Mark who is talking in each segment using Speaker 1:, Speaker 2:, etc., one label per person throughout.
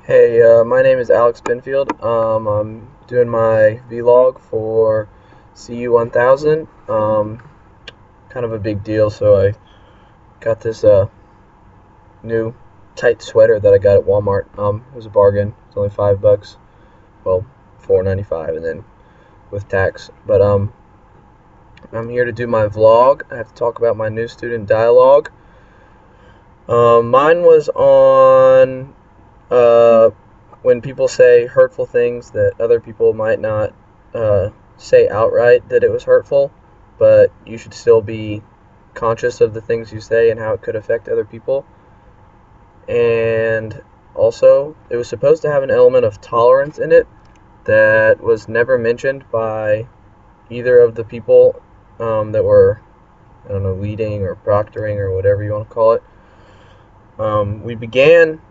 Speaker 1: Hey, my name is Alex Binfield. I'm doing my vlog for CU 1000. Kind of a big deal, so I got this new tight sweater that I got at Walmart. It was a bargain. It's only $5. Well, $4.95, and then with tax. But I'm here to do my vlog. I have to talk about my new student dialogue. Mine was on when people say hurtful things that other people might not say outright that it was hurtful, but you should still be conscious of the things you say and how it could affect other people. And also, it was supposed to have an element of tolerance in it that was never mentioned by either of the people that were, I don't know, leading or proctoring or whatever you want to call it. We began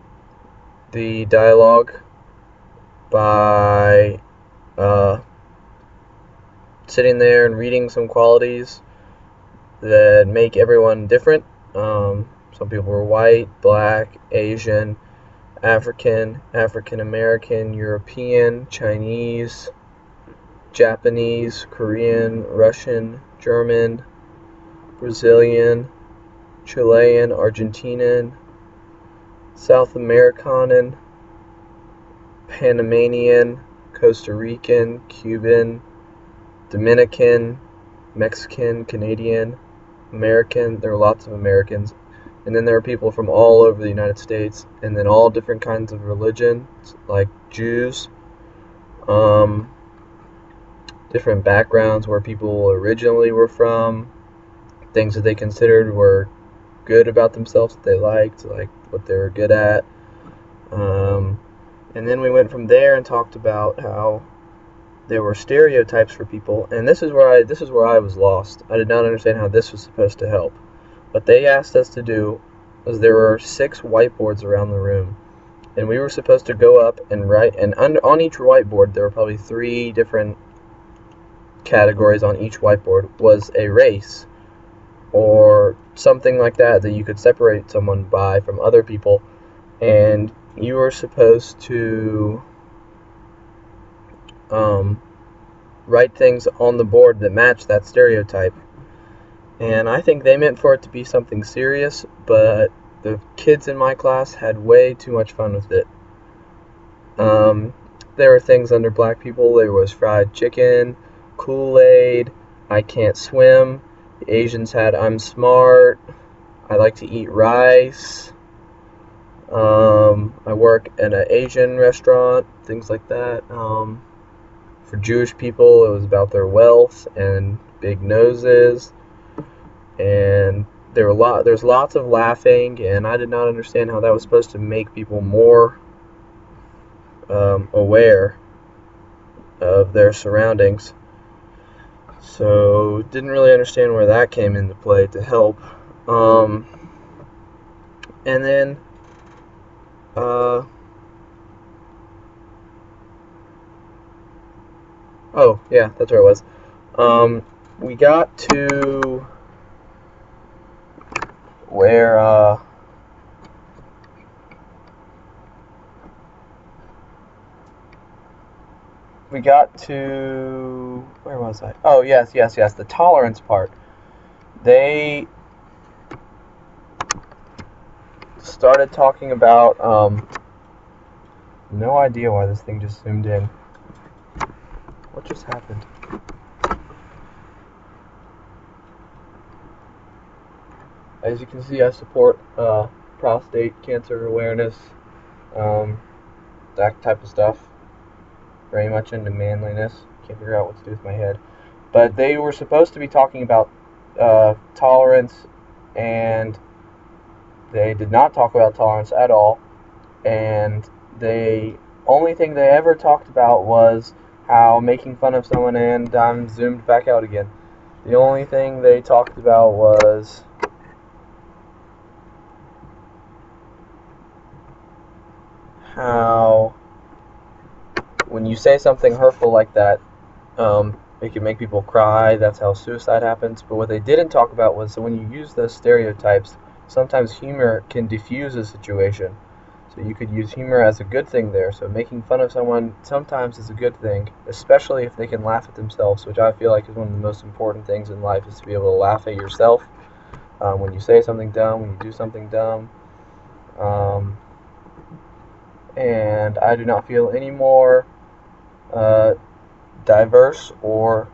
Speaker 1: the dialogue by sitting there and reading some qualities that make everyone different. Some people were white, black, Asian, African, African American, European, Chinese, Japanese, Korean, Russian, German, Brazilian, Chilean, Argentinian, South American, Panamanian, Costa Rican, Cuban, Dominican, Mexican, Canadian, American. There were lots of Americans. And then there were people from all over the United States, and then all different kinds of religions, like Jews, different backgrounds where people originally were from, things that they considered were good about themselves that they liked, like what they were good at. And then we went from there and talked about how there were stereotypes for people, and this is where I was lost. I did not understand how this was supposed to help. What they asked us to do was there were 6 whiteboards around the room, and we were supposed to go up and write, and on each whiteboard there were probably 3 different categories. On each whiteboard was a race or something like that you could separate someone by from other people, and you were supposed to write things on the board that match that stereotype. And I think they meant for it to be something serious, but the kids in my class had way too much fun with it. There were things under black people. There was fried chicken, Kool-Aid, I can't swim. The Asians had I'm smart, I like to eat rice, I work in an Asian restaurant, things like that. For Jewish people, it was about their wealth and big noses, and there's lots of laughing, and I did not understand how that was supposed to make people more aware of their surroundings. So didn't really understand where that came into play to help. And then oh yeah, that's where it was. We got to where where was I? Oh, yes, the tolerance part. They started talking about, no idea why this thing just zoomed in. What just happened? As you can see, I support prostate cancer awareness, that type of stuff. Very much into manliness. Can't figure out what to do with my head. But they were supposed to be talking about tolerance, and they did not talk about tolerance at all. And the only thing they ever talked about was how making fun of someone, and I'm zoomed back out again. The only thing they talked about was how when you say something hurtful like that, it can make people cry. That's how suicide happens. But what they didn't talk about was, so when you use those stereotypes, sometimes humor can diffuse a situation. So you could use humor as a good thing there. So making fun of someone sometimes is a good thing, especially if they can laugh at themselves, which I feel like is one of the most important things in life, is to be able to laugh at yourself when you say something dumb, when you do something dumb. And I do not feel any more diverse or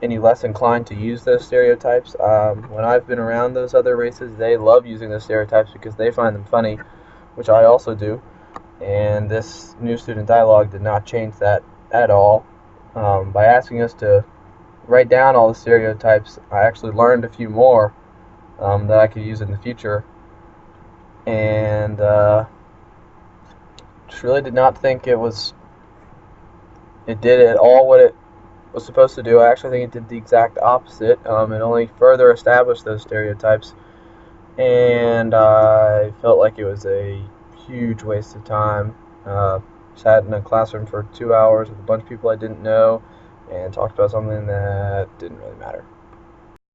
Speaker 1: any less inclined to use those stereotypes. When I've been around those other races, they love using those stereotypes because they find them funny, which I also do. And this new student dialogue did not change that at all. By asking us to write down all the stereotypes, I actually learned a few more that I could use in the future. And just really did not think it did at all what it was supposed to do. I actually think it did the exact opposite. It only further established those stereotypes, and I felt like it was a huge waste of time. Sat in a classroom for 2 hours with a bunch of people I didn't know and talked about something that didn't really matter.